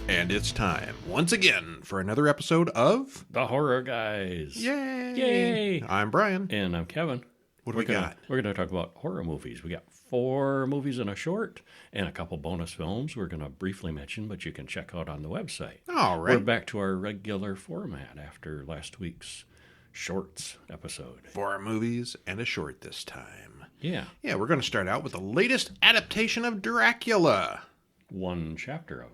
And it's time, once again, for another episode of The Horror Guys. Yay! Yay! I'm Brian. And I'm Kevin. What do we got? We're going to talk about horror movies. We got 4 movies and a short and a couple bonus films we're going to briefly mention, but you can check out on the website. All right. We're back to our regular format after last week's shorts episode. 4 movies and a short this time. Yeah. Yeah, we're going to start out with the latest adaptation of Dracula. 1 chapter of it.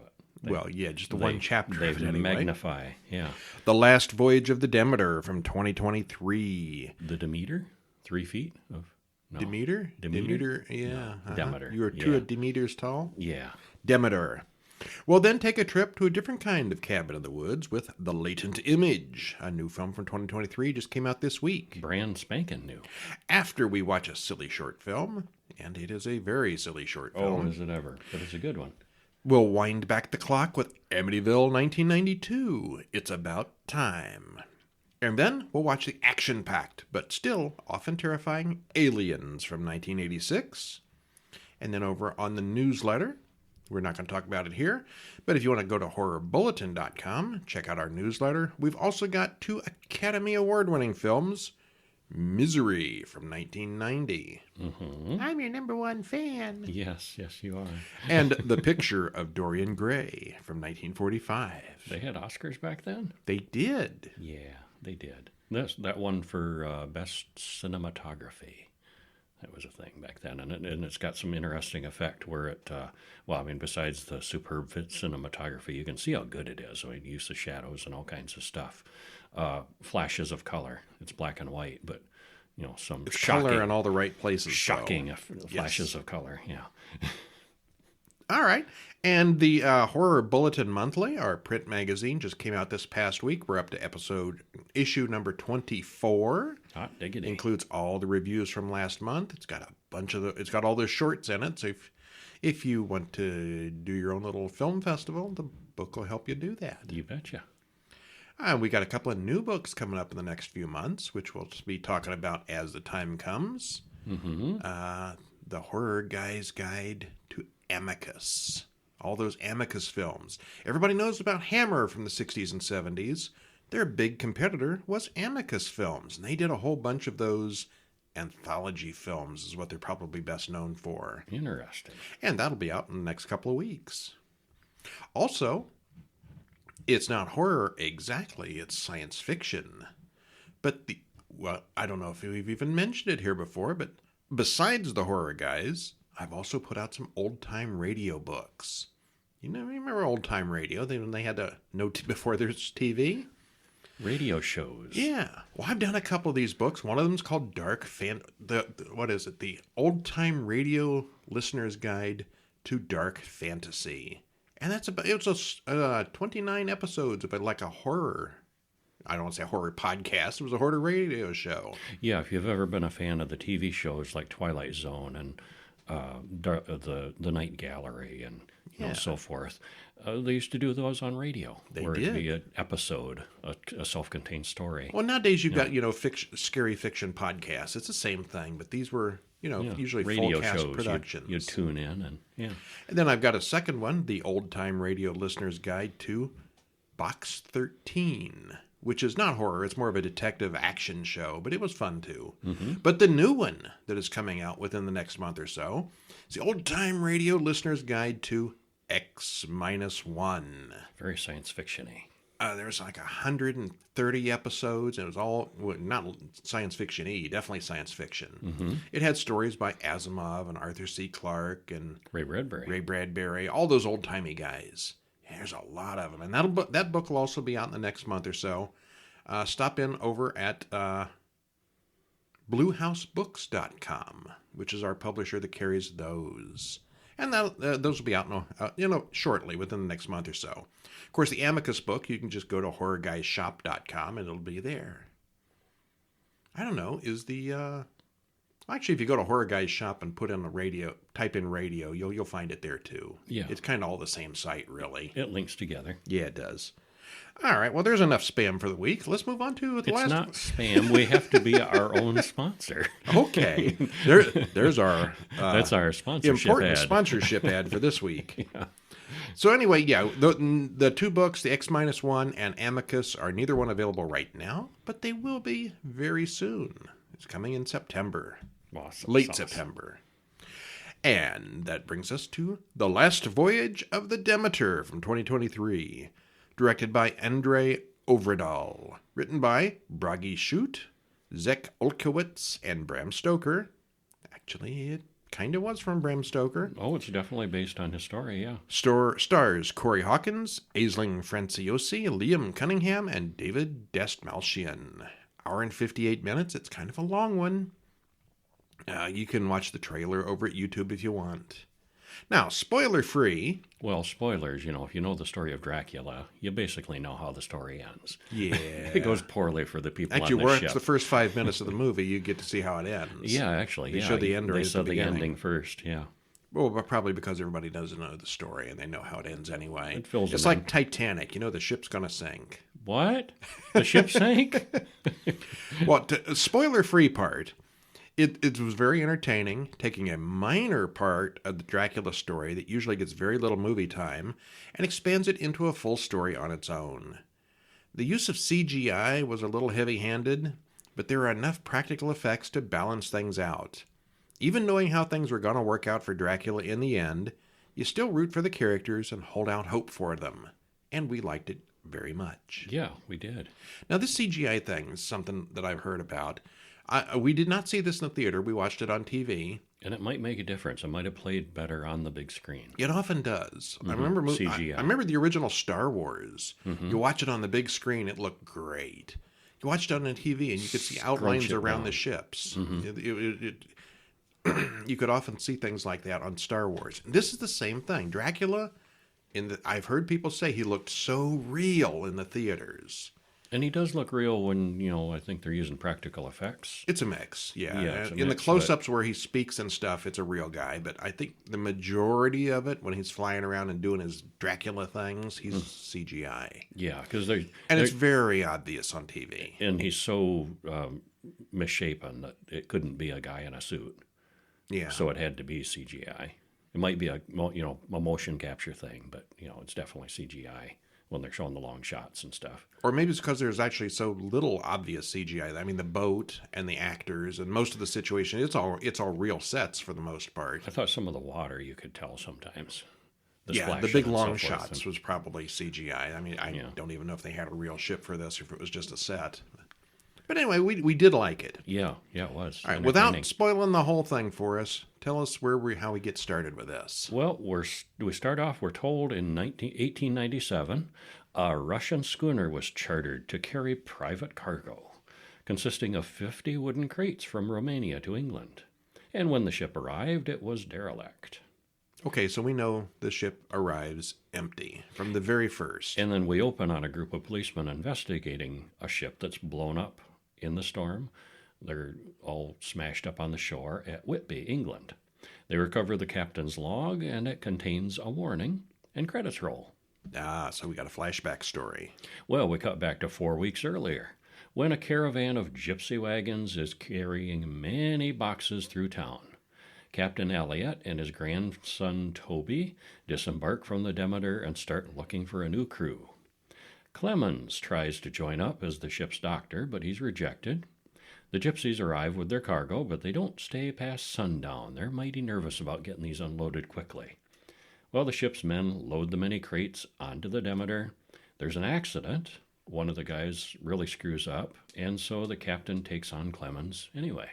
Just the one chapter They of it anyway. magnify, yeah. The Last Voyage of the Demeter from 2023. The Demeter? 3 feet of... No. Demeter? Demeter? Yeah. No. Demeter. You were 2 Yeah. Demeters tall? Yeah. Demeter. We'll then take a trip to a different kind of cabin in the woods with The Latent Image, a new film from 2023, just came out this week. Brand spanking new. After we watch a silly short film, and it is a very silly short film, Oh, is it ever? But it's a good one. we'll wind back the clock with Amityville 1992, It's About Time. And then we'll watch the action-packed, but still often terrifying, Aliens from 1986. And then over on the newsletter, we're not going to talk about it here, but if you want to go to horrorbulletin.com, check out our newsletter. We've also got 2 Academy Award-winning films, Misery from 1990. Mm-hmm. I'm your number 1 fan. Yes, you are. And The Picture of Dorian Gray from 1945. They had Oscars back then? They did. Yeah, they did. That one for Best Cinematography. That was a thing back then. And it's got some interesting effect where it, besides the superb cinematography, you can see how good it is. So it used the shadows and all kinds of stuff. Flashes of color. It's black and white, but, some It's shocking, color in all the right places. shocking though. flashes of color, yeah. All right. And the Horror Bulletin Monthly, our print magazine, just came out this past week. We're up to issue number 24. Hot diggity. Includes all the reviews from last month. It's got it's got all the shorts in it. So if you want to do your own little film festival, the book will help you do that. You betcha. We got a couple of new books coming up in the next few months, which we'll be talking about as the time comes. Mm-hmm. The Horror Guy's Guide to Amicus. All those Amicus films. Everybody knows about Hammer from the 60s and 70s. Their big competitor was Amicus Films, and they did a whole bunch of those anthology films is what they're probably best known for. Interesting. And that'll be out in the next couple of weeks. Also, it's not horror exactly, it's science fiction. But I don't know if we've even mentioned it here before, but besides the Horror Guys, I've also put out some old-time radio books. You remember old-time radio? When they had before there's TV? Radio shows. Yeah. Well, I've done a couple of these books. One of them is called The Old-Time Radio Listener's Guide to Dark Fantasy. And it was 29 episodes of like a horror, I don't want to say horror podcast, it was a horror radio show. Yeah, if you've ever been a fan of the TV shows like Twilight Zone and the Night Gallery and so forth, they used to do those on radio. They where did. It'd be an episode, a self-contained story. Well, nowadays you've got, scary fiction podcasts. It's the same thing, but these were, usually radio full cast shows. productions. You tune in and And then I've got a second one, the Old-Time Radio Listener's Guide to Box 13, which is not horror. It's more of a detective action show, but it was fun too. Mm-hmm. But the new one that is coming out within the next month or so is the Old-Time Radio Listener's Guide to X-1. very science fiction-y. There's like 130 episodes, and it was all, not science fiction-y, definitely science fiction. Mm-hmm. It had stories by Asimov and Arthur C. Clarke and Ray Bradbury, all those old-timey guys. There's a lot of them. And that book will also be out in the next month or so. Stop in over at BlueHouseBooks.com, which is our publisher that carries those. And those will be out shortly, within the next month or so. Of course, the Amicus book, you can just go to HorrorGuysShop.com and it'll be there. I don't know, actually, if you go to Horror Guys Shop and type in radio, you'll find it there too. Yeah. It's kind of all the same site, really. It links together. Yeah, it does. All right, well, there's enough spam for the week. Let's move on to the last... It's not spam. We have to be our own sponsor. Okay. There's our... That's our sponsorship important ad. sponsorship ad for this week. Yeah. So anyway, yeah, the two books, the X-1 and Amicus, are neither one available right now, but they will be very soon. It's coming in September, Awesome late sauce. September. And that brings us to The Last Voyage of the Demeter from 2023, directed by Andrei Ovredal, written by Bragi Schut, Zek Olkowitz, and Bram Stoker. Actually, it kind of was from Bram Stoker. Oh, it's definitely based on his story, yeah. Stars Corey Hawkins, Aisling Franciosi, Liam Cunningham, and David Dastmalchian. Hour and 58 minutes. It's kind of a long one. You can watch the trailer over at YouTube if you want. Now, spoiler-free. Well, spoilers, if you know the story of Dracula, you basically know how the story ends. Yeah. It goes poorly for the people Actually, on the watch ship. the first 5 minutes of the movie, you get to see how it ends. Yeah, actually, They yeah. show the end right They at the saw the beginning. ending first, yeah. Well, but probably because everybody doesn't know the story and they know how it ends anyway. It fills It's them like in. Titanic. The ship's going to sink. What? The ship sank? Well, spoiler-free part, it was very entertaining, taking a minor part of the Dracula story that usually gets very little movie time and expands it into a full story on its own. The use of CGI was a little heavy-handed, but there are enough practical effects to balance things out. Even knowing how things were going to work out for Dracula in the end, you still root for the characters and hold out hope for them. And we liked it very much. Yeah, we did. Now, this CGI thing is something that I've heard about. We did not see this in the theater. We watched it on TV. And it might make a difference. It might have played better on the big screen. It often does. I remember CGI. I remember the original Star Wars. You watch it on the big screen, it looked great. You watched it on the TV, and you could see outlines it around down. the ships. You could often see things like that on Star Wars. This is the same thing. Dracula, I've heard people say he looked so real in the theaters. And he does look real when, I think they're using practical effects. It's a mix, yeah. Yeah, it's a In the mix, close-ups where he speaks and stuff, it's a real guy. But I think the majority of it, when he's flying around and doing his Dracula things, he's CGI. Yeah, because And it's very obvious on TV. and he's so misshapen that it couldn't be a guy in a suit. Yeah. So it had to be CGI. It might be a motion capture thing, but it's definitely CGI when they're showing the long shots and stuff. Or maybe it's because there's actually so little obvious CGI. I mean, the boat and the actors and most of the situation, it's all real sets for the most part. I thought some of the water you could tell sometimes. The Yeah, the splashing big and long so forth. shots was probably CGI. I mean, I Yeah. don't even know if they had a real ship for this or if it was just a set. But anyway, we did like it. Yeah, it was. All right, entertaining. without spoiling the whole thing for us, tell us how we get started with this. Well, we start off, we're told in 1897, a Russian schooner was chartered to carry private cargo, consisting of 50 wooden crates from Romania to England. And when the ship arrived, it was derelict. Okay, so we know the ship arrives empty from the very first. And then we open on a group of policemen investigating a ship that's blown up in the storm. They're all smashed up on the shore at Whitby, England. They recover the captain's log, and it contains a warning, and credits roll. So we got a flashback story. Well, we cut back to 4 weeks earlier, when a caravan of gypsy wagons is carrying many boxes through town. Captain Elliot and his grandson Toby disembark from the Demeter and start looking for a new crew. Clemens tries to join up as the ship's doctor, but he's rejected. The gypsies arrive with their cargo, but they don't stay past sundown. They're mighty nervous about getting these unloaded quickly. Well, the ship's men load the many crates onto the Demeter. There's an accident. One of the guys really screws up, and so the captain takes on Clemens anyway.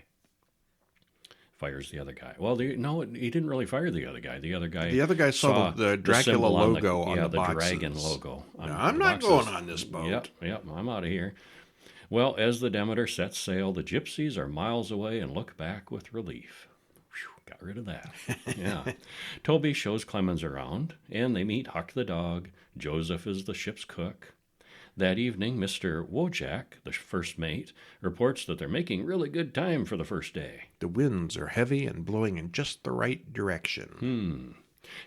Fires the other guy. Well, he didn't really fire the other guy. The other guy saw the Dracula symbol logo on the the boxes. dragon logo. No, I'm not going on this boat. Yep, I'm out of here. Well, as the Demeter sets sail, the gypsies are miles away and look back with relief. Whew, got rid of that. Yeah. Toby shows Clemens around, and they meet Huck the dog. Joseph is the ship's cook. That evening, Mr. Wojak, the first mate, reports that they're making really good time for the first day. The winds are heavy and blowing in just the right direction.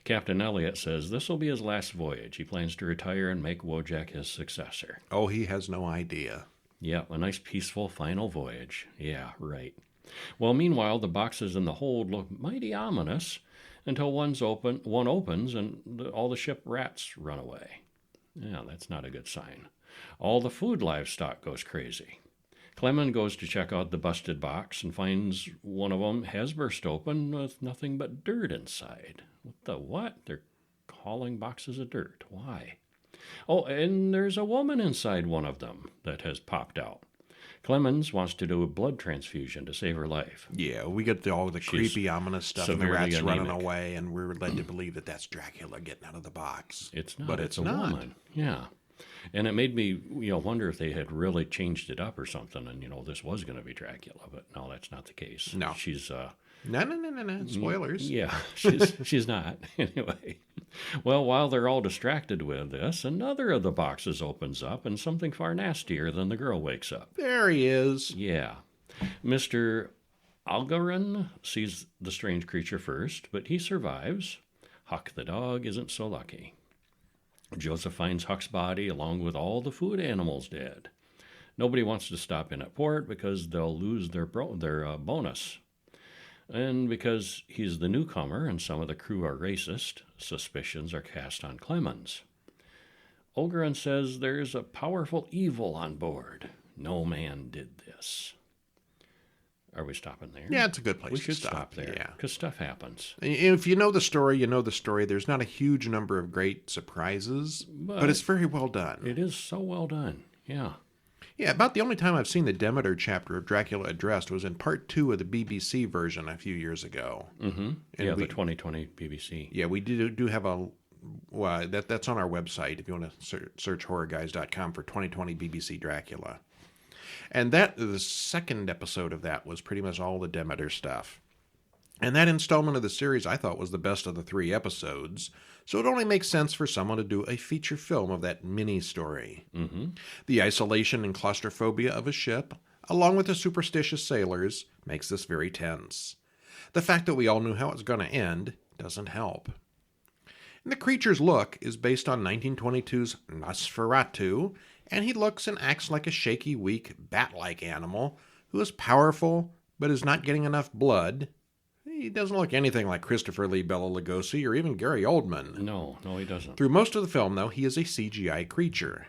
Captain Elliot says this will be his last voyage. He plans to retire and make Wojak his successor. Oh, he has no idea. Yeah, a nice peaceful final voyage. Yeah, right. Well, meanwhile, the boxes in the hold look mighty ominous. until one opens and all the ship rats run away. Yeah, that's not a good sign. All the food livestock goes crazy. Clement goes to check out the busted box and finds one of them has burst open with nothing but dirt inside. What the what? They're hauling boxes of dirt. Why? Oh, and there's a woman inside one of them that has popped out. Clemens wants to do a blood transfusion to save her life. Yeah, we get all the creepy, ominous stuff and the severely rats running anemic. away, and we're led to believe that that's Dracula getting out of the box. It's not. But it's a not. woman. Yeah. And it made me, wonder if they had really changed it up or something, and this was going to be Dracula, but no, that's not the case. No. She's No. Spoilers. yeah, she's not anyway. Well, while they're all distracted with this, another of the boxes opens up, and something far nastier than the girl wakes up. There he is. Yeah, Mr. Algarin sees the strange creature first, but he survives. Huck the dog isn't so lucky. Joseph finds Huck's body along with all the food animals dead. Nobody wants to stop in at port because they'll lose their bonus. And because he's the newcomer and some of the crew are racist, suspicions are cast on Clemens. Olgarin says there's a powerful evil on board. No man did this. Are we stopping there? Yeah, it's a good place We to should stop. stop there Yeah. because stuff happens. If you know the story, you know the story. There's not a huge number of great surprises, but it's very well done. It is so well done. Yeah. Yeah, about the only time I've seen the Demeter chapter of Dracula addressed was in part 2 of the BBC version a few years ago. Mm-hmm. And Yeah, we- the 2020 BBC. Yeah, we do have a... Well, that's on our website if you want to search horrorguys.com for 2020 BBC Dracula. And the second episode of that was pretty much all the Demeter stuff. And that installment of the series I thought was the best of the 3 episodes, so it only makes sense for someone to do a feature film of that mini-story. Mm-hmm. The isolation and claustrophobia of a ship, along with the superstitious sailors, makes this very tense. The fact that we all knew how it was going to end doesn't help. And the creature's look is based on 1922's Nosferatu, and he looks and acts like a shaky, weak, bat-like animal who is powerful but is not getting enough blood. He doesn't look anything like Christopher Lee Bela Lugosi or even Gary Oldman. No, he doesn't. Through most of the film, though, he is a CGI creature.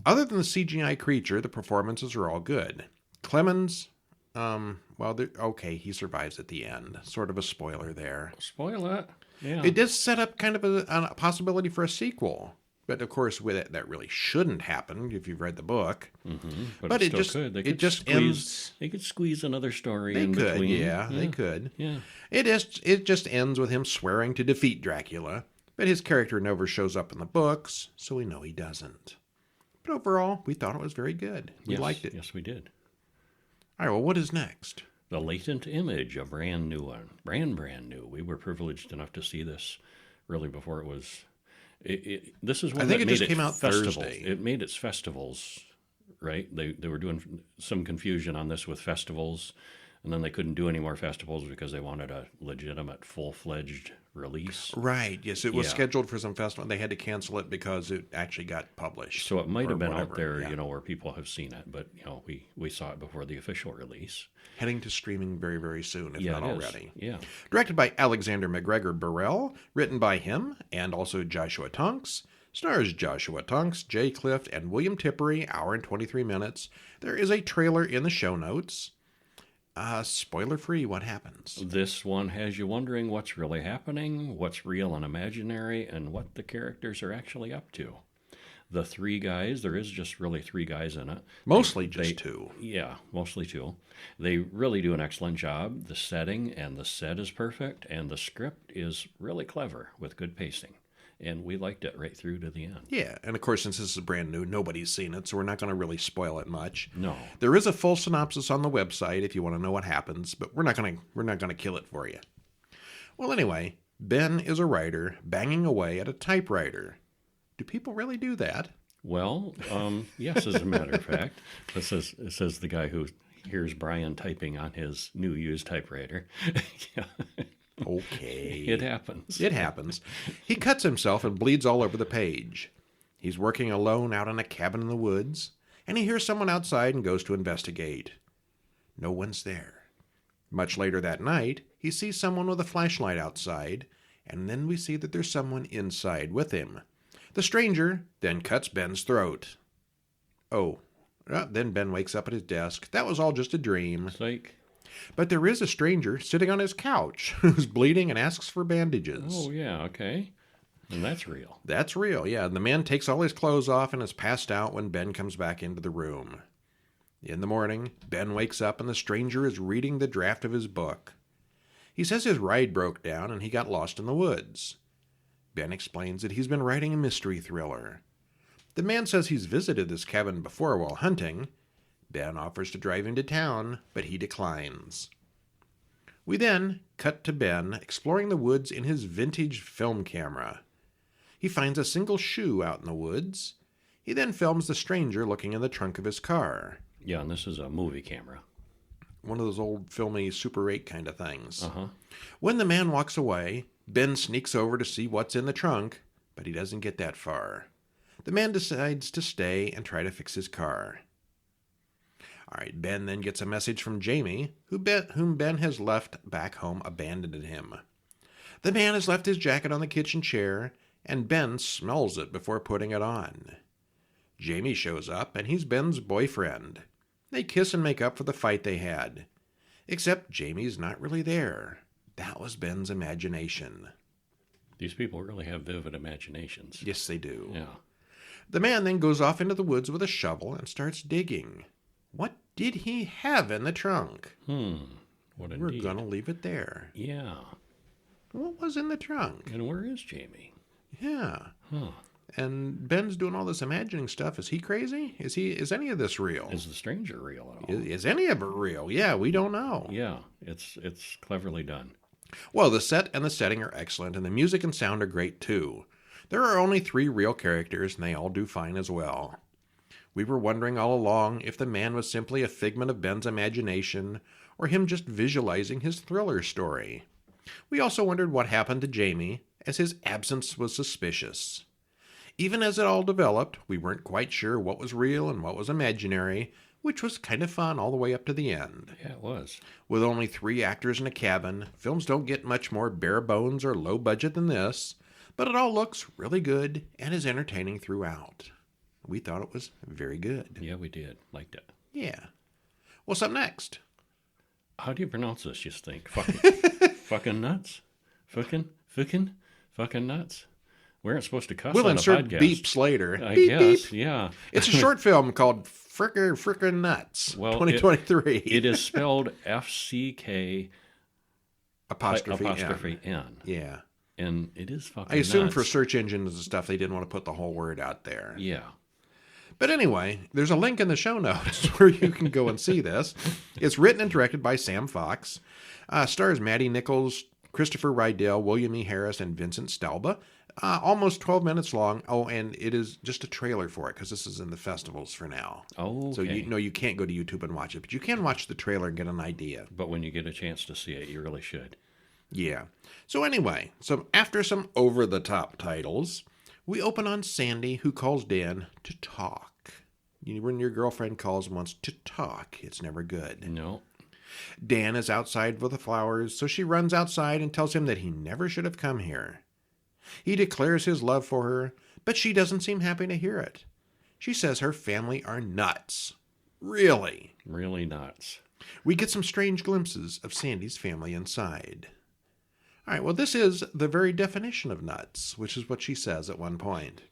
Other than the CGI creature, the performances are all good. Clemens, okay, he survives at the end. Sort of a spoiler there. Spoil it. Yeah. It does set up kind of a possibility for a sequel. But, of course, with it, that really shouldn't happen if you've read the book. Mm-hmm. But it still just- could. They it could just squeeze, ends- They could squeeze another story They in could, between. yeah, they could. Yeah. It just ends with him swearing to defeat Dracula, but his character never shows up in the books, so we know he doesn't. But overall, we thought it was very good. We Yes, liked it. Yes, we did. All right, well, what is next? The Latent Image, a brand new one. Brand new. We were privileged enough to see this really before it was... this is one I think that it made just its came out festivals. Thursday. It made its festivals, right? They were doing some confusion on this with festivals, and then they couldn't do any more festivals because they wanted a legitimate, full-fledged release. Right, yes, it was Yeah. scheduled for some festival. They had to cancel it because it actually got published. So it might or have been whatever, out there, yeah. where people have seen it, but we saw it before the official release. Heading to streaming very, very soon, if not it is. already. Yeah. Directed by Alexander McGregor Burrell, written by him and also Joshua Tonks. Stars Joshua Tonks, Jay Clift, and William Tippery, hour and 23 minutes. There is a trailer in the show notes. Spoiler-free, what happens? This one has you wondering what's really happening, what's real and imaginary, and what the characters are actually up to. The 3 guys, there is just really 3 guys in it. Mostly just 2. Yeah, mostly 2. They really do an excellent job. The setting and the set is perfect, and the script is really clever with good pacing. And we liked it right through to the end. Yeah, and of course, since this is brand new, nobody's seen it, so we're not going to really spoil it much. No. There is a full synopsis on the website if you want to know what happens, but we're not going to kill it for you. Well, anyway, Ben is a writer banging away at a typewriter. Do people really do that? Well, yes, as a matter of fact. It says the guy who hears Brian typing on his new used typewriter. Yeah. Okay. It happens. It happens. He cuts himself and bleeds all over the page. He's working alone out in a cabin in the woods, and he hears someone outside and goes to investigate. No one's there. Much later that night, he sees someone with a flashlight outside, and then we see that there's someone inside with him. The stranger then cuts Ben's throat. Oh, then Ben wakes up at his desk. That was all just a dream. Psych. But there is a stranger sitting on his couch who's bleeding and asks for bandages. Oh, yeah, okay. And that's real. That's real, yeah. The man takes all his clothes off and is passed out when Ben comes back into the room. In the morning, Ben wakes up and the stranger is reading the draft of his book. He says his ride broke down and he got lost in the woods. Ben explains that he's been writing a mystery thriller. The man says he's visited this cabin before while hunting. Ben offers to drive him to town, but he declines. We then cut to Ben exploring the woods in his vintage film camera. He finds a single shoe out in the woods. He then films the stranger looking in the trunk of his car. Yeah, and this is a movie camera. One of those old filmy Super 8 kind of things. Uh-huh. When the man walks away, Ben sneaks over to see what's in the trunk, but he doesn't get that far. The man decides to stay and try to fix his car. All right, Ben then gets a message from Jamie, whom Ben has left back home, abandoned him. The man has left his jacket on the kitchen chair, and Ben smells it before putting it on. Jamie shows up, and he's Ben's boyfriend. They kiss and make up for the fight they had. Except Jamie's not really there. That was Ben's imagination. These people really have vivid imaginations. Yes, they do. Yeah. The man then goes off into the woods with a shovel and starts digging. What did he have in the trunk? What indeed. We're going to leave it there. Yeah. What was in the trunk? And where is Jamie? Yeah. Huh. And Ben's doing all this imagining stuff. Is he crazy? Is any of this real? Is the stranger real at all? Is any of it real? Yeah, we don't know. Yeah, it's cleverly done. Well, the set and the setting are excellent, and the music and sound are great too. There are only 3 real characters, and they all do fine as well. We were wondering all along if the man was simply a figment of Ben's imagination, or him just visualizing his thriller story. We also wondered what happened to Jamie, as his absence was suspicious. Even as it all developed, we weren't quite sure what was real and what was imaginary, which was kind of fun all the way up to the end. Yeah, it was. With only 3 actors in a cabin, films don't get much more bare bones or low budget than this, but it all looks really good and is entertaining throughout. We thought it was very good. Yeah, we did. Liked it. Yeah. What's up next? How do you pronounce this, you think? Fucking, fucking nuts? Fucking nuts? We aren't supposed to cuss We'll on a insert podcast. beeps later. I Beep, guess, beep. yeah. It's a short film called Frickin' Nuts, Well, 2023. It is spelled F-C-K apostrophe N. N. Yeah. And it is fucking I assume nuts. for search engines and stuff, they didn't want to put the whole word out there. Yeah. But anyway, there's a link in the show notes where you can go and see this. It's written and directed by Sam Fox. Stars Maddie Nichols, Christopher Rydell, William E. Harris, and Vincent Stalba. Almost 12 minutes long. Oh, and it is just a trailer for it because this is in the festivals for now. Oh, okay. So you can't go to YouTube and watch it, but you can watch the trailer and get an idea. But when you get a chance to see it, you really should. Yeah. So anyway, after some over-the-top titles, we open on Sandy, who calls Dan to talk. When your girlfriend calls and wants to talk, it's never good. No. Dan is outside with the flowers, so she runs outside and tells him that he never should have come here. He declares his love for her, but she doesn't seem happy to hear it. She says her family are nuts. Really? Really nuts. We get some strange glimpses of Sandy's family inside. All right, well, this is the very definition of nuts, which is what she says at one point.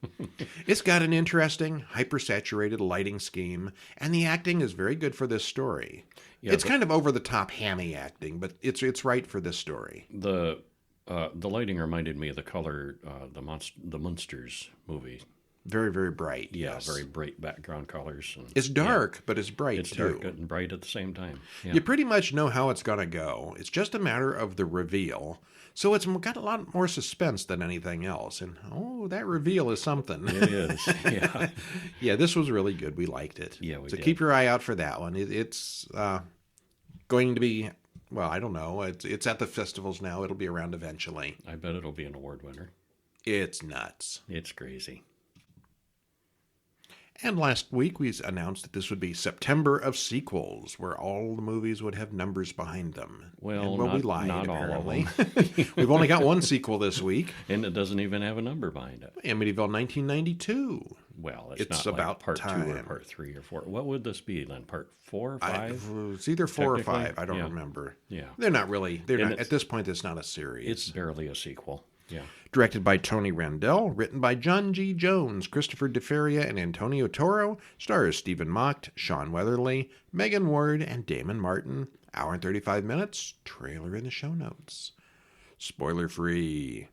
It's got an interesting, hypersaturated lighting scheme, and the acting is very good for this story. Yeah, it's kind of over-the-top hammy acting, but it's right for this story. The lighting reminded me of the color, the Munsters movie. Very, very bright. Yeah, yes. very bright background colors. And, It's dark, but it's bright, it's too. dark and bright at the same time. Yeah. You pretty much know how it's going to go. It's just a matter of the reveal. So it's got a lot more suspense than anything else. And, that reveal is something. It is, yeah. Yeah, this was really good. We liked it. Yeah, we So did. keep your eye out for that one. It's going to be, well, I don't know. It's at the festivals now. It'll be around eventually. I bet it'll be an award winner. It's nuts. It's crazy. And last week we announced that this would be September of sequels, where all the movies would have numbers behind them. Well, and, we not, lied, not all of apparently. them. We've only got one sequel this week, And it doesn't even have a number behind it. Amityville 1992. Well, It's not like about part 2 or time. part 3 or 4. What would this be then? Part 4 or 5? It's either 4 or Technically, 5. I don't yeah. remember. Yeah. They're not really. They're And not, at this point, it's not a series. It's barely a sequel. Yeah. Directed by Tony Randell, written by John G. Jones, Christopher DeFaria, and Antonio Toro, stars Stephen Mocht, Sean Weatherly, Megan Ward, and Damon Martin. Hour and 35 minutes. Trailer in the show notes. Spoiler free.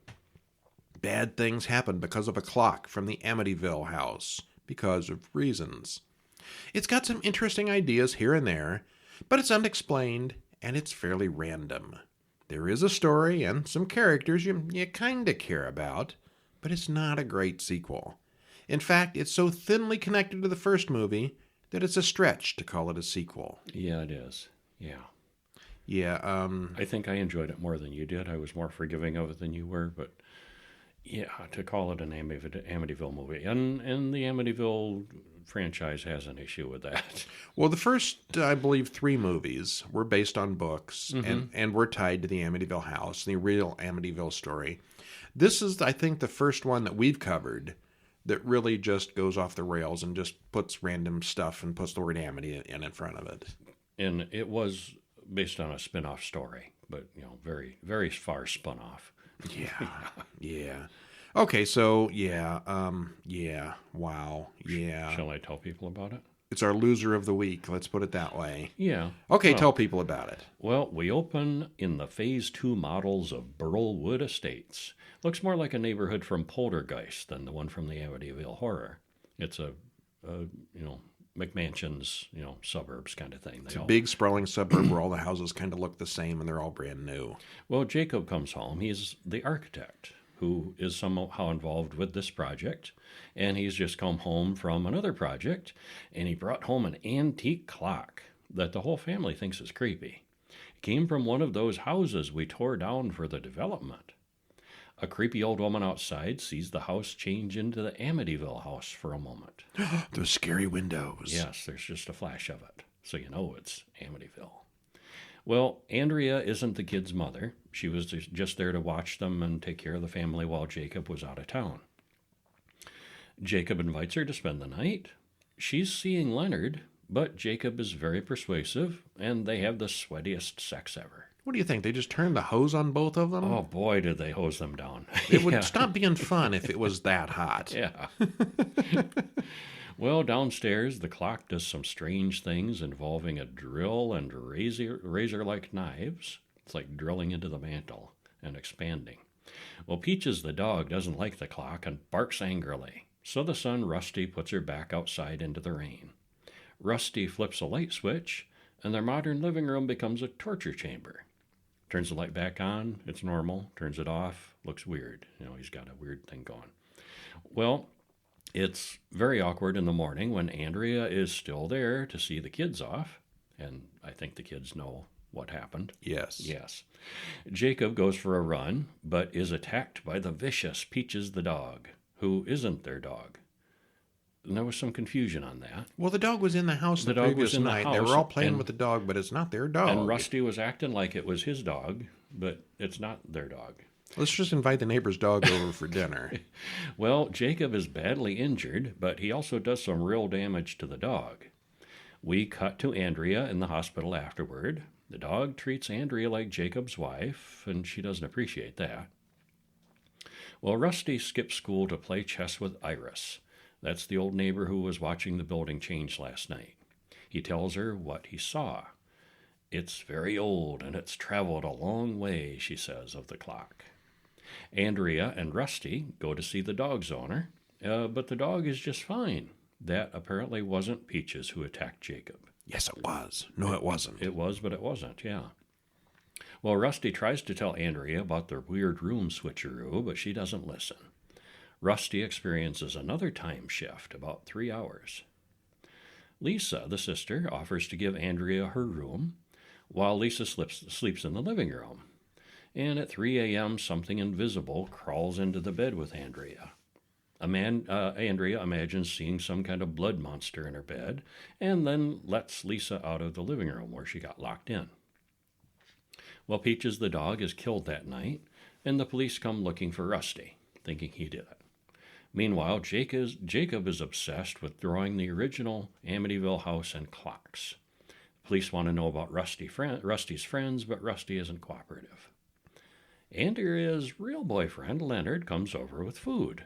Bad things happen because of a clock from the Amityville house, because of reasons. It's got some interesting ideas here and there, but it's unexplained and it's fairly random. There is a story and some characters you kind of care about, but it's not a great sequel. In fact, it's so thinly connected to the first movie that it's a stretch to call it a sequel. Yeah, it is. Yeah. Yeah, I think I enjoyed it more than you did. I was more forgiving of it than you were, but yeah, to call it an Amityville movie. And the Amityville franchise has an issue with that. well, the first, I believe, 3 movies were based on books and were tied to the Amityville house, the real Amityville story. This is, I think, the first one that we've covered that really just goes off the rails and just puts random stuff and puts the word Amity in front of it. And it was based on a spin-off story, but, very, very far spun off. Yeah, yeah. Okay, so, wow, yeah. Shall I tell people about it? It's our loser of the week, let's put it that way. Yeah. Okay, Well, tell people about it. Well, we open in the Phase 2 models of Burlwood Estates. Looks more like a neighborhood from Poltergeist than the one from the Amityville Horror. It's a McMansion's, suburbs kind of thing. It's a big, sprawling suburb where all the houses kind of look the same and they're all brand new. Well, Jacob comes home. He's the architect who is somehow involved with this project, and he's just come home from another project, and he brought home an antique clock that the whole family thinks is creepy. It came from one of those houses we tore down for the development. A creepy old woman outside sees the house change into the Amityville house for a moment. Those scary windows. Yes, there's just a flash of it, so you know it's Amityville. Well, Andrea isn't the kid's mother. She was just there to watch them and take care of the family while Jacob was out of town. Jacob invites her to spend the night. She's seeing Leonard, but Jacob is very persuasive, and they have the sweatiest sex ever. What do you think? They just turned the hose on both of them? Oh, boy, did they hose them down. It would Yeah. stop being fun if it was that hot. Yeah. Well, downstairs, the clock does some strange things involving a drill and razor-like knives. It's like drilling into the mantle and expanding. Well, Peaches the dog doesn't like the clock and barks angrily. So the son, Rusty, puts her back outside into the rain. Rusty flips a light switch, and their modern living room becomes a torture chamber. Turns the light back on, it's normal. Turns it off, looks weird. He's got a weird thing going. Well, it's very awkward in the morning when Andrea is still there to see the kids off, and I think the kids know what happened. Yes. Yes. Jacob goes for a run, but is attacked by the vicious Peaches the dog, who isn't their dog. And there was some confusion on that. Well, the dog was in the house the dog was previous in the night. They house, were all playing and- with the dog, but it's not their dog. And Rusty was acting like it was his dog, but it's not their dog. Let's just invite the neighbor's dog over for dinner. Well, Jacob is badly injured, but he also does some real damage to the dog. We cut to Andrea in the hospital afterward. The dog treats Andrea like Jacob's wife, and she doesn't appreciate that. Well, Rusty skips school to play chess with Iris. That's the old neighbor who was watching the building change last night. He tells her what he saw. It's very old, and it's traveled a long way, she says, of the clock. Andrea and Rusty go to see the dog's owner, but the dog is just fine. That apparently wasn't Peaches who attacked Jacob. Yes, it was. No, it wasn't. It was, but it wasn't, yeah. Well, Rusty tries to tell Andrea about their weird room switcheroo, but she doesn't listen. Rusty experiences another time shift, about 3 hours. Lisa, the sister, offers to give Andrea her room, while Lisa sleeps in the living room. And at 3 a.m., something invisible crawls into the bed with Andrea. Andrea imagines seeing some kind of blood monster in her bed and then lets Lisa out of the living room where she got locked in. Well, Peaches the dog is killed that night, and the police come looking for Rusty, thinking he did it. Meanwhile, Jacob is obsessed with drawing the original Amityville house and clocks. Police want to know about Rusty's friends, but Rusty isn't cooperative. Andrea's real boyfriend, Leonard, comes over with food.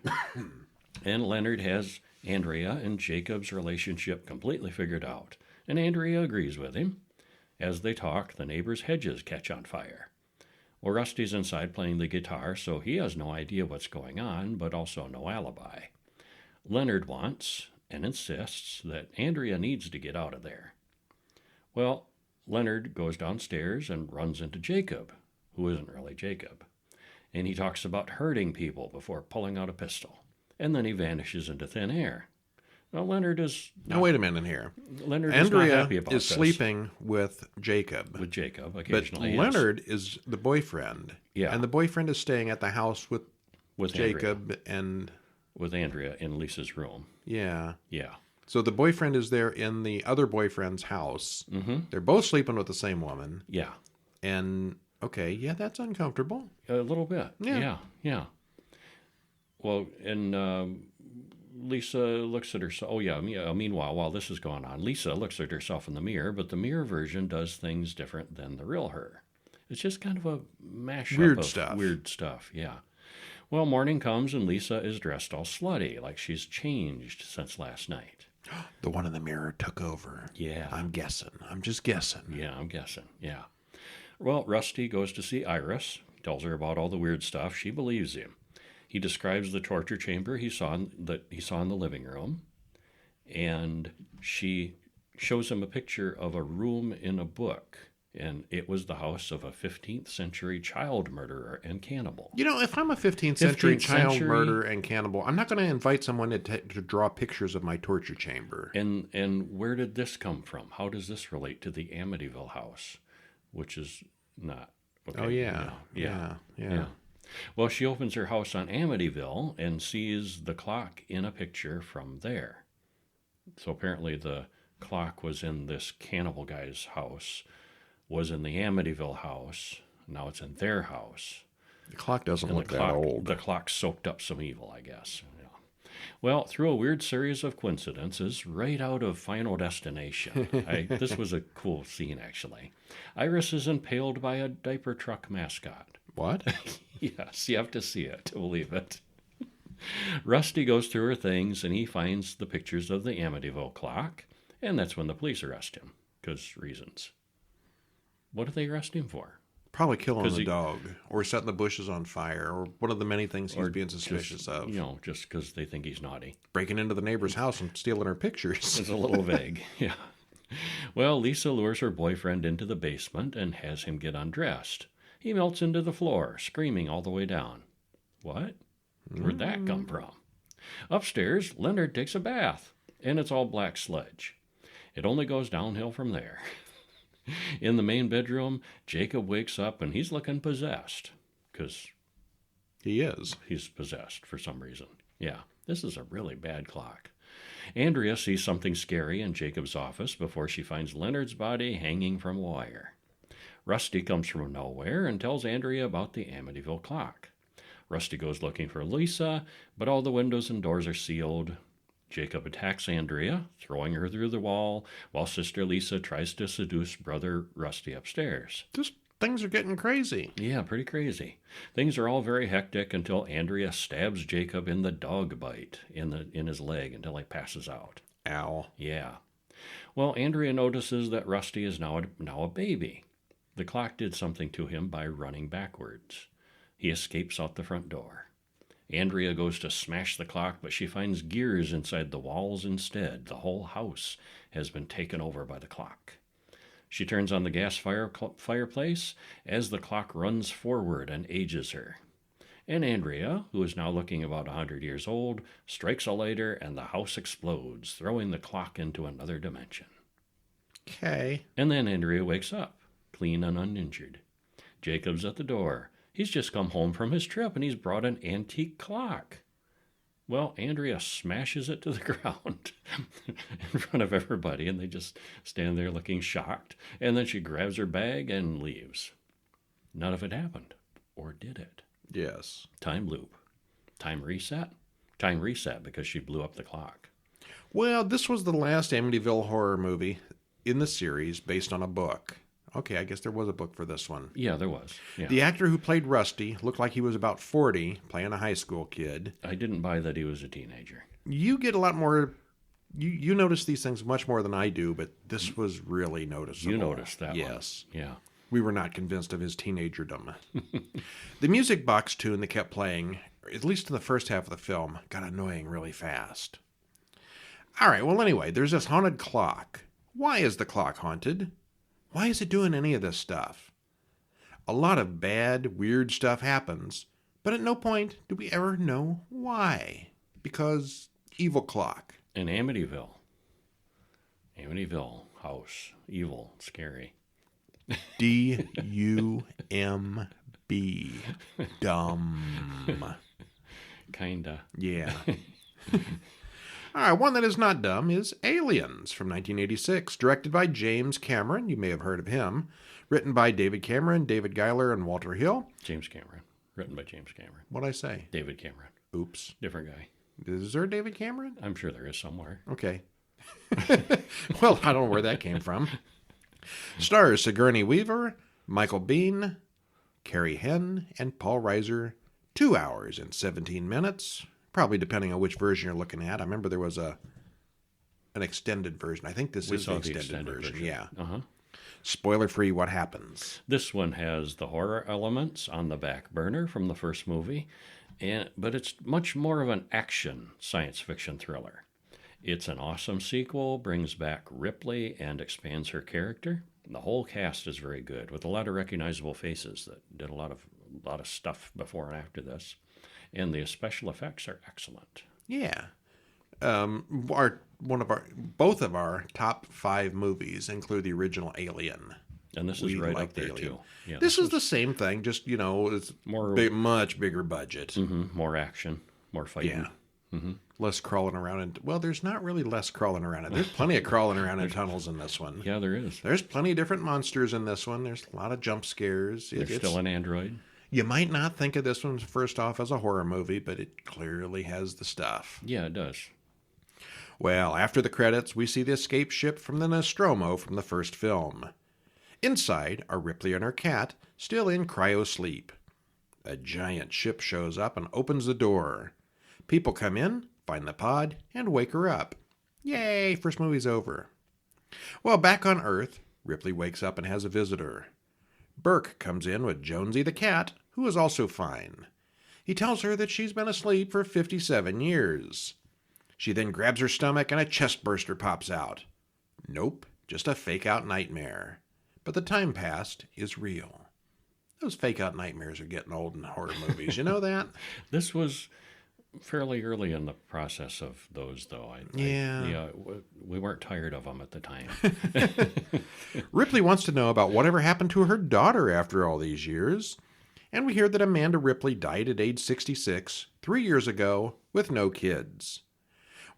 And Leonard has Andrea and Jacob's relationship completely figured out, and Andrea agrees with him. As they talk, the neighbor's hedges catch on fire. Well, Rusty's inside playing the guitar, so he has no idea what's going on, but also no alibi. Leonard wants and insists that Andrea needs to get out of there. Well, Leonard goes downstairs and runs into Jacob, who isn't really Jacob. And he talks about hurting people before pulling out a pistol. And then he vanishes into thin air. Now, Leonard is... Now, wait a minute here. Leonard is not happy about is this. sleeping with Jacob. With Jacob, occasionally. But Leonard is the boyfriend. Yeah. And the boyfriend is staying at the house with Jacob Andrea. and... With Andrea in Lisa's room. Yeah. Yeah. So the boyfriend is there in the other boyfriend's house. Mm-hmm. They're both sleeping with the same woman. Yeah. And, okay, yeah, that's uncomfortable. A little bit. Yeah. Yeah. Well, and Lisa looks at herself. Oh, yeah. Meanwhile, while this is going on, Lisa looks at herself in the mirror, but the mirror version does things different than the real her. It's just kind of a mashup of weird stuff. Yeah. Well, morning comes and Lisa is dressed all slutty, like she's changed since last night. The one in the mirror took over. Yeah. I'm guessing. I'm just guessing. Yeah, I'm guessing. Yeah. Well, Rusty goes to see Iris, tells her about all the weird stuff. She believes him. He describes the torture chamber he saw in the living room, and she shows him a picture of a room in a book, and it was the house of a 15th century child murderer and cannibal. You know, if I'm a 15th century child murderer and cannibal, I'm not going to invite someone to draw pictures of my torture chamber. And where did this come from? How does this relate to the Amityville house, which is not... Okay, oh, yeah. Yeah. Well, she opens her house on Amityville and sees the clock in a picture from there. So apparently the clock was in this cannibal guy's house, was in the Amityville house. Now it's in their house. The clock doesn't look that old. The clock soaked up some evil, I guess. Yeah. Well, through a weird series of coincidences, right out of Final Destination, this was a cool scene, actually. Iris is impaled by a diaper truck mascot. What? Yes, you have to see it to believe it. Rusty goes through her things, and he finds the pictures of the Amityville clock, and that's when the police arrest him, because reasons. What do they arrest him for? Probably killing the dog, or setting the bushes on fire, or one of the many things he's being suspicious of. Just because they think he's naughty. Breaking into the neighbor's house and stealing her pictures. It's a little vague, yeah. Well, Lisa lures her boyfriend into the basement and has him get undressed. He melts into the floor, screaming all the way down. What? Where'd that come from? Upstairs, Leonard takes a bath, and it's all black sludge. It only goes downhill from there. In the main bedroom, Jacob wakes up and he's looking possessed. Because he's possessed for some reason. Yeah, this is a really bad clock. Andrea sees something scary in Jacob's office before she finds Leonard's body hanging from a wire. Rusty comes from nowhere and tells Andrea about the Amityville clock. Rusty goes looking for Lisa, but all the windows and doors are sealed. Jacob attacks Andrea, throwing her through the wall, while Sister Lisa tries to seduce Brother Rusty upstairs. Things are getting crazy. Yeah, pretty crazy. Things are all very hectic until Andrea stabs Jacob in the dog bite in his leg until he passes out. Ow. Yeah. Well, Andrea notices that Rusty is now a baby. The clock did something to him by running backwards. He escapes out the front door. Andrea goes to smash the clock, but she finds gears inside the walls instead. The whole house has been taken over by the clock. She turns on the gas fireplace as the clock runs forward and ages her. And Andrea, who is now looking about 100 years old, strikes a lighter and the house explodes, throwing the clock into another dimension. Okay. And then Andrea wakes up, clean and uninjured. Jacob's at the door. He's just come home from his trip and he's brought an antique clock. Well, Andrea smashes it to the ground in front of everybody, and they just stand there looking shocked. And then she grabs her bag and leaves. None of it happened. Or did it? Yes. Time loop. Time reset? Time reset because she blew up the clock. Well, this was the last Amityville horror movie in the series based on a book. Okay, I guess there was a book for this one. Yeah, there was. Yeah. The actor who played Rusty looked like he was about 40, playing a high school kid. I didn't buy that he was a teenager. You get a lot more... You notice these things much more than I do, but this was really noticeable. You noticed that one. Yes. Yeah. We were not convinced of his teenagerdom. The music box tune that kept playing, at least in the first half of the film, got annoying really fast. All right, well, anyway, there's this haunted clock. Why is the clock haunted? Why is it doing any of this stuff? A lot of bad, weird stuff happens, but at no point do we ever know why. Because evil clock. In Amityville. Amityville house. Evil. Scary. D-U-M-B. Dumb. Kinda. Yeah. All right, one that is not dumb is Aliens from 1986, directed by James Cameron. You may have heard of him. Written by David Cameron, David Giler, and Walter Hill. James Cameron. Written by James Cameron. What'd I say? David Cameron. Oops. Different guy. Is there a David Cameron? I'm sure there is somewhere. Okay. Well, I don't know where that came from. Stars Sigourney Weaver, Michael Biehn, Carrie Henn, and Paul Reiser. 2 hours and 17 minutes. Probably depending on which version you're looking at. I remember there was an extended version. I think this is the extended version. Yeah. Uh-huh. Spoiler free, what happens? This one has the horror elements on the back burner from the first movie, but it's much more of an action science fiction thriller. It's an awesome sequel, brings back Ripley and expands her character. The whole cast is very good, with a lot of recognizable faces that did a lot of stuff before and after this. And the special effects are excellent. Yeah. Both of our top 5 movies include the original Alien. And this is right up there too. Yeah, this is the same thing, just it's much bigger budget. More action, more fighting. Yeah. Less crawling around. There's not really less crawling around. There's plenty of crawling around in tunnels in this one. Yeah, there is. There's plenty of different monsters in this one. There's a lot of jump scares. There's still an android. You might not think of this one first off as a horror movie, but it clearly has the stuff. Yeah, it does. Well, after the credits, we see the escape ship from the Nostromo from the first film. Inside are Ripley and her cat, still in cryo-sleep. A giant ship shows up and opens the door. People come in, find the pod, and wake her up. Yay, first movie's over. Well, back on Earth, Ripley wakes up and has a visitor. Burke comes in with Jonesy the cat, who is also fine. He tells her that she's been asleep for 57 years. She then grabs her stomach and a chest burster pops out. Nope, just a fake-out nightmare. But the time passed is real. Those fake-out nightmares are getting old in horror movies. You know that? This was fairly early in the process of those, though. We weren't tired of them at the time. Ripley wants to know about whatever happened to her daughter after all these years. And we hear that Amanda Ripley died at age 66, 3 years ago, with no kids.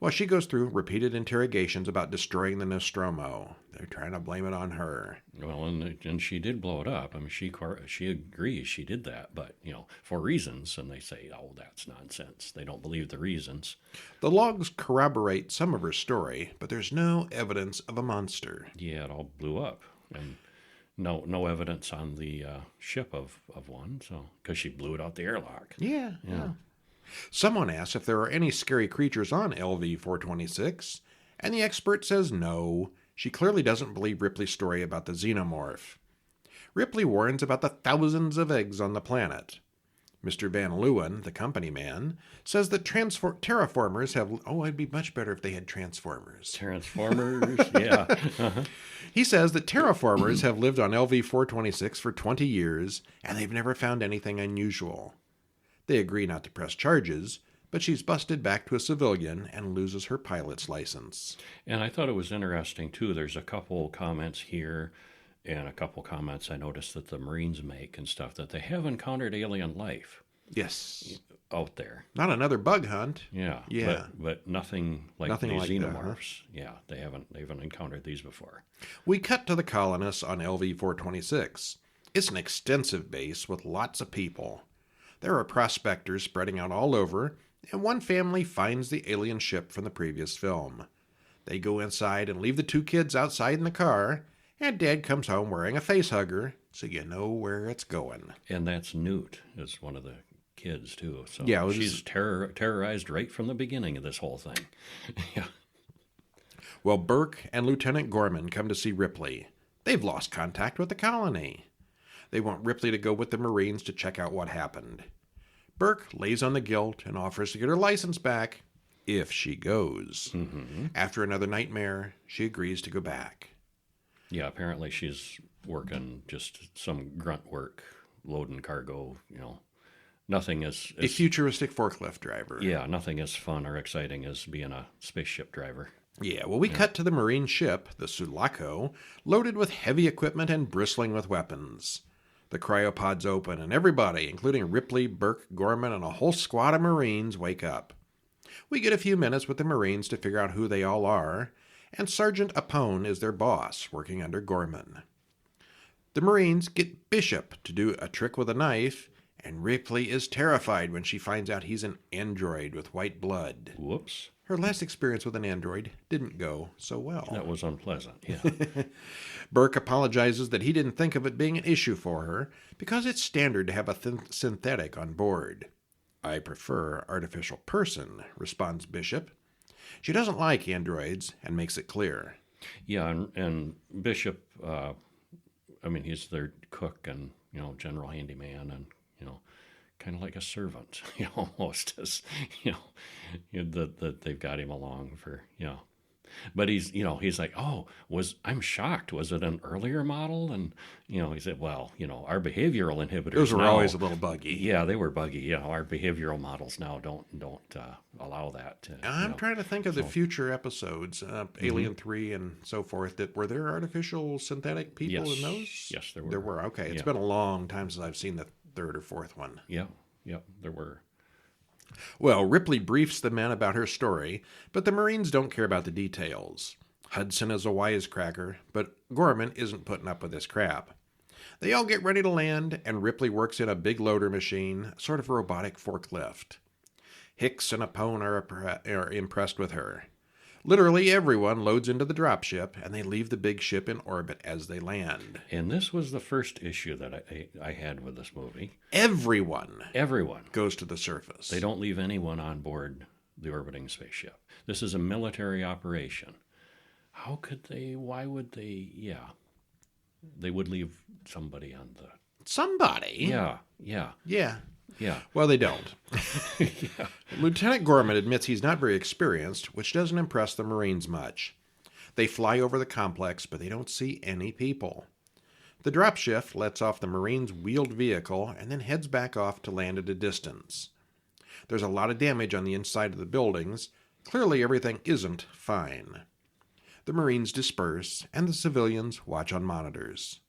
Well, she goes through repeated interrogations about destroying the Nostromo. They're trying to blame it on her. Well, and she did blow it up. I mean, she agrees she did that, but, for reasons. And they say, oh, that's nonsense. They don't believe the reasons. The logs corroborate some of her story, but there's no evidence of a monster. Yeah, it all blew up. And no evidence on the ship of one, so because she blew it out the airlock. Yeah. Someone asks if there are any scary creatures on LV-426, and the expert says no. She clearly doesn't believe Ripley's story about the xenomorph. Ripley warns about the thousands of eggs on the planet. Mr. Van Leeuwen, the company man, says that terraformers have... Oh, it'd be much better if they had transformers. Transformers, yeah. Uh-huh. He says that terraformers have lived on LV-426 for 20 years, and they've never found anything unusual. They agree not to press charges, but she's busted back to a civilian and loses her pilot's license. And I thought it was interesting, too. There's a couple comments here and a couple comments I noticed that the Marines make and stuff, that they have encountered alien life. Yes. out there. Not another bug hunt. Yeah. Yeah. But nothing like Nothing these like that, huh? xenomorphs. Yeah, they haven't encountered these before. We cut to the colonists on LV 426. It's an extensive base with lots of people. There are prospectors spreading out all over, and one family finds the alien ship from the previous film. They go inside and leave the two kids outside in the car, and Dad comes home wearing a face hugger, so you know where it's going. And that's Newt, is one of the kids too. So Yeah, it was- she's terrorized right from the beginning of this whole thing. Yeah. Well, Burke and Lieutenant Gorman come to see Ripley. They've lost contact with the colony. They want Ripley to go with the Marines to check out what happened. Burke lays on the guilt and offers to get her license back if she goes. After another nightmare, she agrees to go back. Yeah, apparently she's working just some grunt work, loading cargo, nothing as A futuristic forklift driver. yeah, nothing as fun or exciting as being a spaceship driver. Yeah, well, we cut to the Marine ship, the Sulaco, loaded with heavy equipment and bristling with weapons. The cryopods open, and everybody, including Ripley, Burke, Gorman, and a whole squad of Marines, wake up. We get a few minutes with the Marines to figure out who they all are, and Sergeant Apone is their boss, working under Gorman. The Marines get Bishop to do a trick with a knife, and Ripley is terrified when she finds out he's an android with white blood. Whoops. Her last experience with an android didn't go so well. That was unpleasant. Yeah. Burke apologizes that he didn't think of it being an issue for her because it's standard to have a synthetic on board. I prefer artificial person, responds Bishop. She doesn't like androids and makes it clear. Yeah, and Bishop, he's their cook and, general handyman and, kind of like a servant, almost as, that they've got him along for, But he's like, I'm shocked. Was it an earlier model? And, he said, well, our behavioral inhibitors. Those were now, always a little buggy. Yeah, they were buggy. Our behavioral models now don't allow that. I'm trying to think of the future episodes, Alien 3 and so forth, that were there artificial synthetic people in those? Yes, there were. There were, okay. It's Yeah. been a long time since I've seen the third or fourth one. Yeah, there were. Well, Ripley briefs the men about her story, but the Marines don't care about the details. Hudson is a wisecracker, but Gorman isn't putting up with this crap. They all get ready to land, and Ripley works in a big loader machine, sort of a robotic forklift. Hicks and Apone are impressed with her. Literally everyone loads into the dropship, and they leave the big ship in orbit as they land. And this was the first issue that I had with this movie. Everyone Everyone. goes to the surface. They don't leave anyone on board the orbiting spaceship. This is a military operation. How could they? Why would they? Yeah. They would leave somebody on the... Somebody. Yeah. Yeah. Well, they don't. Lieutenant Gorman admits he's not very experienced, which doesn't impress the Marines much. They fly over the complex, but they don't see any people. The dropship lets off the Marines' wheeled vehicle and then heads back off to land at a distance. There's a lot of damage on the inside of the buildings. Clearly everything isn't fine. The Marines disperse, and the civilians watch on monitors.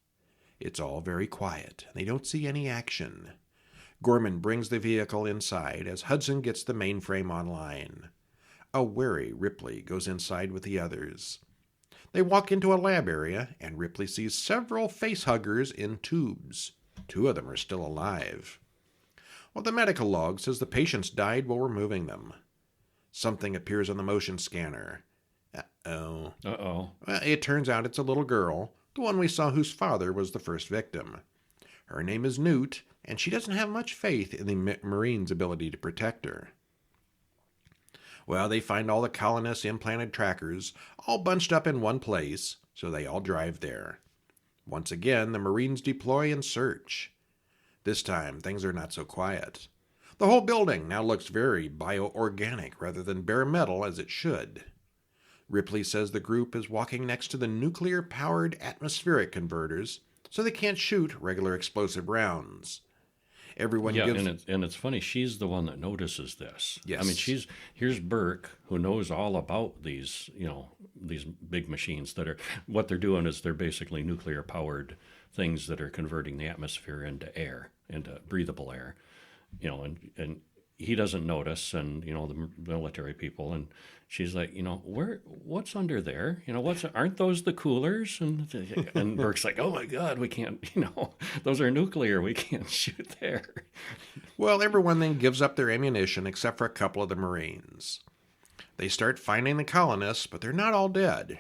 It's all very quiet, and they don't see any action. Gorman brings the vehicle inside as Hudson gets the mainframe online. A wary Ripley goes inside with the others. They walk into a lab area, and Ripley sees several facehuggers in tubes. 2 of them are still alive. Well, the medical log says the patients died while removing them. Something appears on the motion scanner. Uh-oh. Uh-oh. Well, it turns out it's a little girl, the one we saw whose father was the first victim. Her name is Newt, and she doesn't have much faith in the Marines' ability to protect her. Well, they find all the colonists' implanted trackers all bunched up in one place, so they all drive there. Once again, the Marines deploy and search. This time, things are not so quiet. The whole building now looks very bioorganic rather than bare metal as it should. Ripley says the group is walking next to the nuclear-powered atmospheric converters, so they can't shoot regular explosive rounds. Everyone gives... and it's funny. She's the one that notices this. Yes. I mean, here's Burke, who knows all about these, these big machines that are... What they're doing is they're basically nuclear-powered things that are converting the atmosphere into air, into breathable air. and he doesn't notice, and the military people, and she's like, what's under there? Aren't those the coolers? And Burke's like, oh my God, we can't, those are nuclear, we can't shoot there. Well, everyone then gives up their ammunition except for a couple of the Marines. They start finding the colonists, but they're not all dead.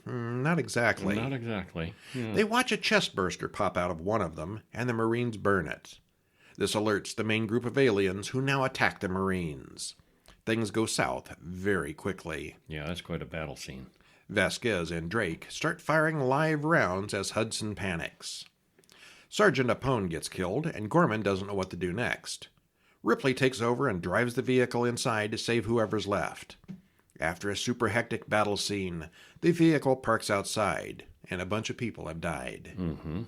Not exactly. Not exactly. Yeah. They watch a chest burster pop out of one of them, and the Marines burn it. This alerts the main group of aliens, who now attack the Marines. Things go south very quickly. Yeah, that's quite a battle scene. Vasquez and Drake start firing live rounds as Hudson panics. Sergeant Apone gets killed, and Gorman doesn't know what to do next. Ripley takes over and drives the vehicle inside to save whoever's left. After a super hectic battle scene, the vehicle parks outside, and a bunch of people have died. Mm-hmm.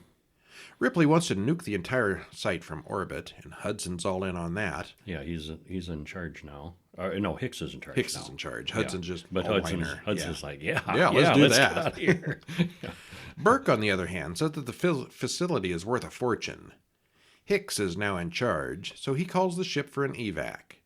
Ripley wants to nuke the entire site from orbit, and Hudson's all in on that. Yeah, he's in charge now. No, Hicks is in charge. Hicks now. is in charge. Hudson's just but a Hudson's whiner. like, yeah, let's do get that. out of here. Burke, on the other hand, says that the facility is worth a fortune. Hicks is now in charge, so he calls the ship for an evac.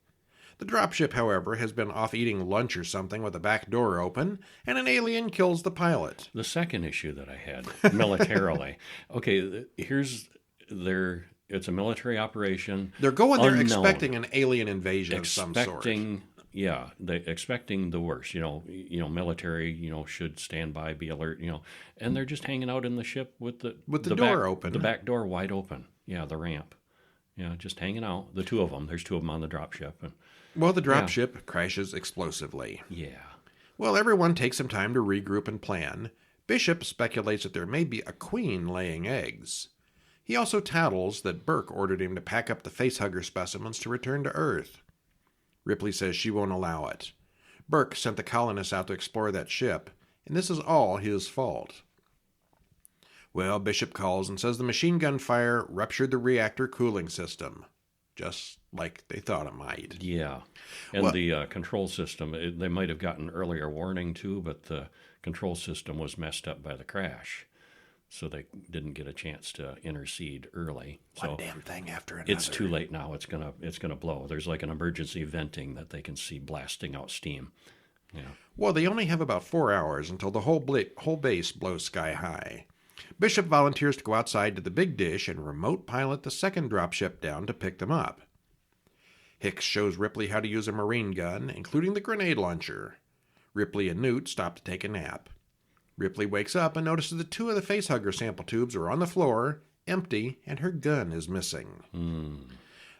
The dropship, however, has been off eating lunch or something with the back door open, and an alien kills the pilot. The second issue that I had, militarily. Okay, it's a military operation. They're going there unknown. Expecting an alien invasion of some sort. Yeah, expecting the worst. Military. Should stand by, be alert. And they're just hanging out in the ship with the door open, the back door wide open. Yeah, the ramp. Yeah, just hanging out. The two of them. There's two of them on the dropship. Well, the dropship crashes explosively. Yeah. Well, everyone takes some time to regroup and plan. Bishop speculates that there may be a queen laying eggs. He also tattles that Burke ordered him to pack up the facehugger specimens to return to Earth. Ripley says she won't allow it. Burke sent the colonists out to explore that ship, and this is all his fault. Well, Bishop calls and says the machine gun fire ruptured the reactor cooling system, just like they thought it might. Yeah, and the control system, they might have gotten earlier warning too, but the control system was messed up by the crash, so they didn't get a chance to intercede early. One damn thing after another. It's too late now. It's gonna blow. There's like an emergency venting that they can see blasting out steam. Yeah. Well, they only have about 4 hours until the whole base blows sky high. Bishop volunteers to go outside to the big dish and remote pilot the second dropship down to pick them up. Hicks shows Ripley how to use a marine gun, including the grenade launcher. Ripley and Newt stop to take a nap. Ripley wakes up and notices that 2 of the facehugger sample tubes are on the floor, empty, and her gun is missing.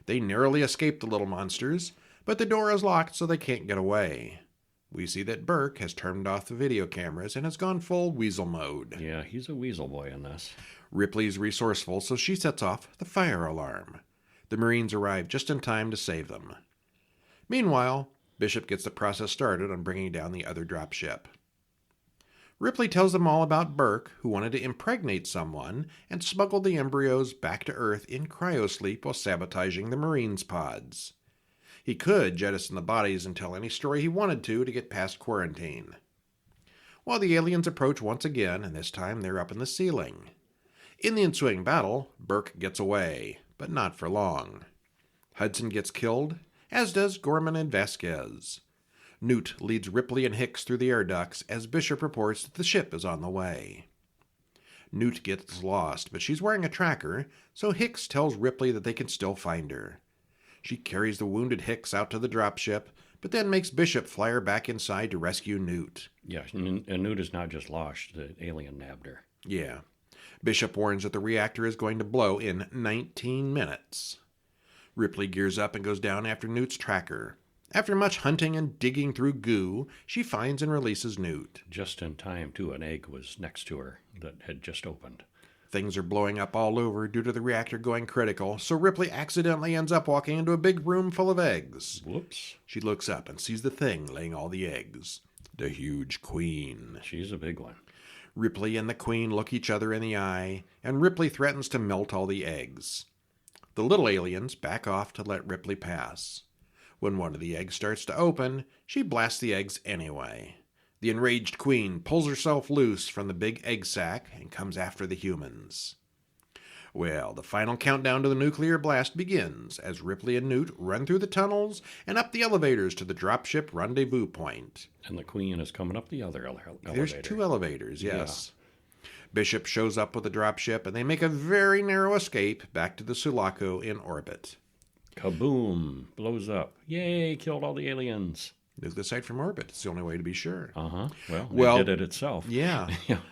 They narrowly escape the little monsters, but the door is locked so they can't get away. We see that Burke has turned off the video cameras and has gone full weasel mode. Yeah, he's a weasel boy in this. Ripley's resourceful, so she sets off the fire alarm. The Marines arrive just in time to save them. Meanwhile, Bishop gets the process started on bringing down the other dropship. Ripley tells them all about Burke, who wanted to impregnate someone and smuggled the embryos back to Earth in cryosleep while sabotaging the Marines' pods. He could jettison the bodies and tell any story he wanted to get past quarantine. Well, the aliens approach once again, and this time they're up in the ceiling. In the ensuing battle, Burke gets away, but not for long. Hudson gets killed, as does Gorman and Vasquez. Newt leads Ripley and Hicks through the air ducts as Bishop reports that the ship is on the way. Newt gets lost, but she's wearing a tracker, so Hicks tells Ripley that they can still find her. She carries the wounded Hicks out to the dropship, but then makes Bishop fly her back inside to rescue Newt. Yeah, and Newt is not just lost. The alien nabbed her. Yeah. Bishop warns that the reactor is going to blow in 19 minutes. Ripley gears up and goes down after Newt's tracker. After much hunting and digging through goo, she finds and releases Newt. Just in time, too. An egg was next to her that had just opened. Things are blowing up all over due to the reactor going critical, so Ripley accidentally ends up walking into a big room full of eggs. Whoops. She looks up and sees the thing laying all the eggs. The huge queen. She's a big one. Ripley and the queen look each other in the eye, and Ripley threatens to melt all the eggs. The little aliens back off to let Ripley pass. When one of the eggs starts to open, she blasts the eggs anyway. The enraged queen pulls herself loose from the big egg sack and comes after the humans. Well, the final countdown to the nuclear blast begins as Ripley and Newt run through the tunnels and up the elevators to the dropship rendezvous point. And the Queen is coming up the other elevator. There's 2 elevators, yes. Yeah. Bishop shows up with the dropship, and they make a very narrow escape back to the Sulaco in orbit. Kaboom! Blows up. Yay! Killed all the aliens. Nuke the site from orbit. It's the only way to be sure. Well, it did it itself. Yeah.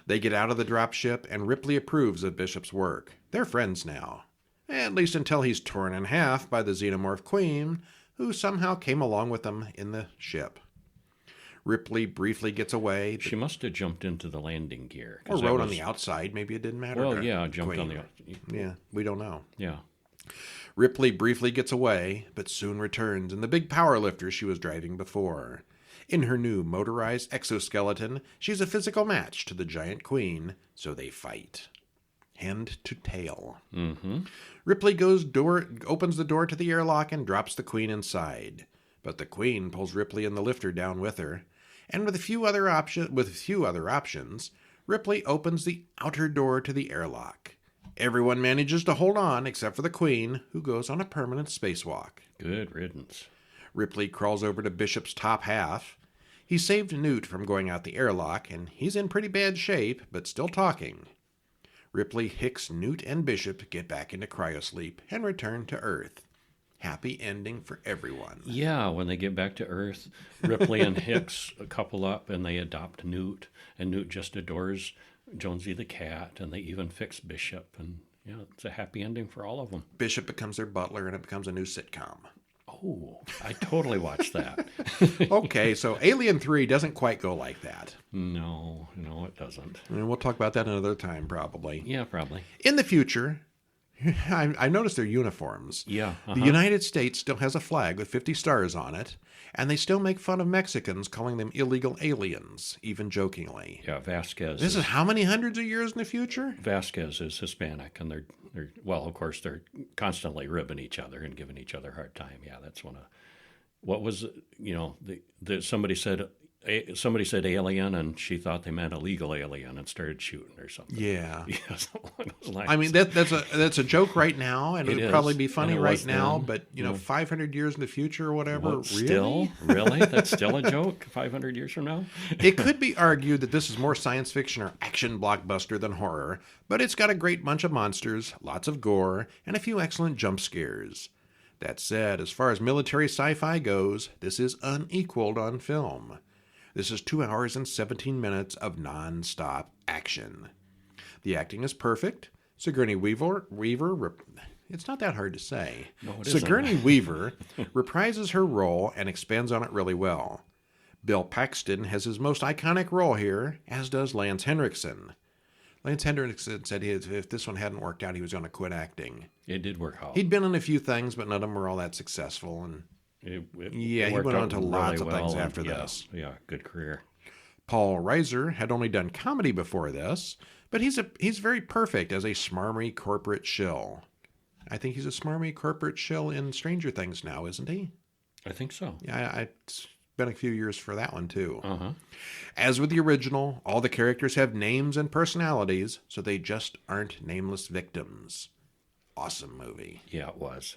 They get out of the dropship, and Ripley approves of Bishop's work. They're friends now. At least until he's torn in half by the xenomorph Queen, who somehow came along with them in the ship. Ripley briefly gets away. She must have jumped into the landing gear. Or rode on the outside. Maybe it didn't matter. Well, yeah, jumped on the outside. Yeah, we don't know. Yeah. Ripley briefly gets away, but soon returns in the big power lifter she was driving before. In her new motorized exoskeleton, she's a physical match to the giant Queen, so they fight. Hand to tail. Mm-hmm. Ripley opens the door to the airlock and drops the Queen inside. But the Queen pulls Ripley and the lifter down with her. And with a few other options, Ripley opens the outer door to the airlock. Everyone manages to hold on except for the Queen, who goes on a permanent spacewalk. Good riddance. Ripley crawls over to Bishop's top half. He saved Newt from going out the airlock, and he's in pretty bad shape, but still talking. Ripley hicks Newt and Bishop get back into cryosleep and return to Earth. Happy ending for everyone. Yeah, when they get back to Earth, Ripley and Hicks couple up and they adopt Newt, and Newt just adores Jonesy the cat, and they even fix Bishop, and it's a happy ending for all of them. Bishop becomes their butler, and it becomes a new sitcom. Oh, I totally watched that. Okay, so Alien 3 doesn't quite go like that. No, it doesn't. And we'll talk about that another time, probably. Yeah, probably. In the future, I noticed their uniforms. Yeah. The United States still has a flag with 50 stars on it, and they still make fun of Mexicans, calling them illegal aliens, even jokingly. Yeah, Vasquez. This is how many hundreds of years in the future? Vasquez is Hispanic, and they're well, of course, they're constantly ribbing each other and giving each other a hard time. Yeah, that's one of what was somebody said alien, and she thought they meant illegal alien and started shooting or something. Yeah. Yeah, something along those lines. I mean, that's a joke right now, and it would probably be funny right now, then. but 500 years in the future or whatever, Well, still? Really? That's still a joke 500 years from now? It could be argued that this is more science fiction or action blockbuster than horror, but it's got a great bunch of monsters, lots of gore, and a few excellent jump scares. That said, as far as military sci-fi goes, this is unequaled on film. This is 2 hours and 17 minutes of non-stop action. The acting is perfect. Sigourney Weaver, it's not that hard to say. No, it isn't. Sigourney Weaver reprises her role and expands on it really well. Bill Paxton has his most iconic role here, as does Lance Henriksen. Lance Henriksen said if this one hadn't worked out, he was going to quit acting. It did work out. He'd been in a few things, but none of them were all that successful. And he went on to lots of things after this. Yeah, good career. Paul Reiser had only done comedy before this, but he's very perfect as a smarmy corporate shill. I think he's a smarmy corporate shill in Stranger Things now, isn't he? I think so. Yeah, it's been a few years for that one, too. Uh-huh. As with the original, all the characters have names and personalities, so they just aren't nameless victims. Awesome movie. Yeah, it was.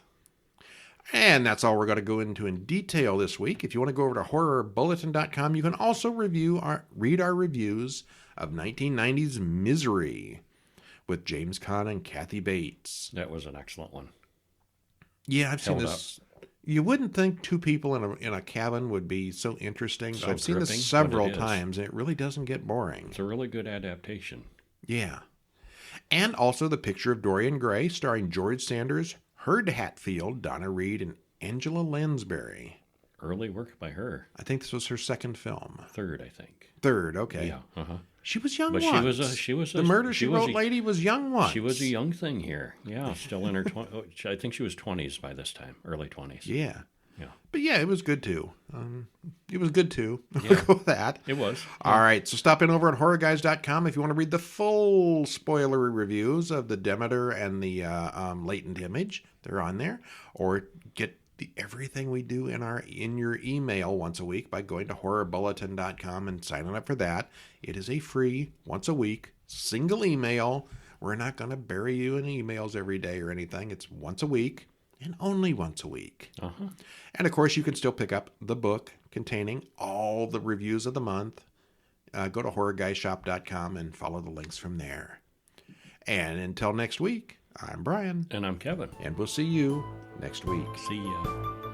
And that's all we're going to go into in detail this week. If you want to go over to horrorbulletin.com, you can also read our reviews of 1990's Misery with James Caan and Kathy Bates. That was an excellent one. Yeah, I've seen this. You wouldn't think 2 people in a cabin would be so interesting. So I've seen this several times, and it really doesn't get boring. It's a really good adaptation. Yeah. And also The Picture of Dorian Gray, starring George Sanders, Hurd Hatfield, Donna Reed, and Angela Lansbury. Early work by her. I think this was her second film. Third, I think. Third, okay. Yeah. Uh-huh. She was young but once. she was the Murder She Wrote lady was young once. She was a young thing here. Yeah, still in her 20s. I think she was 20s by this time, early 20s. Yeah. Yeah. But yeah, it was good too. Yeah. We'll go with that. It was. All right, so stop in over at horrorguys.com if you want to read the full spoilery reviews of the Demeter and the Latent Image. They're on there. Or get everything we do in your email once a week by going to horrorbulletin.com and signing up for that. It is a free, once a week, single email We're not going to bury you in emails every day or anything. It's once a week and only once a week. Uh-huh. And of course, you can still pick up the book containing all the reviews of the month. Go to horrorguyshop.com and follow the links from there. And until next week, I'm Brian. And I'm Kevin. And we'll see you next week. See ya.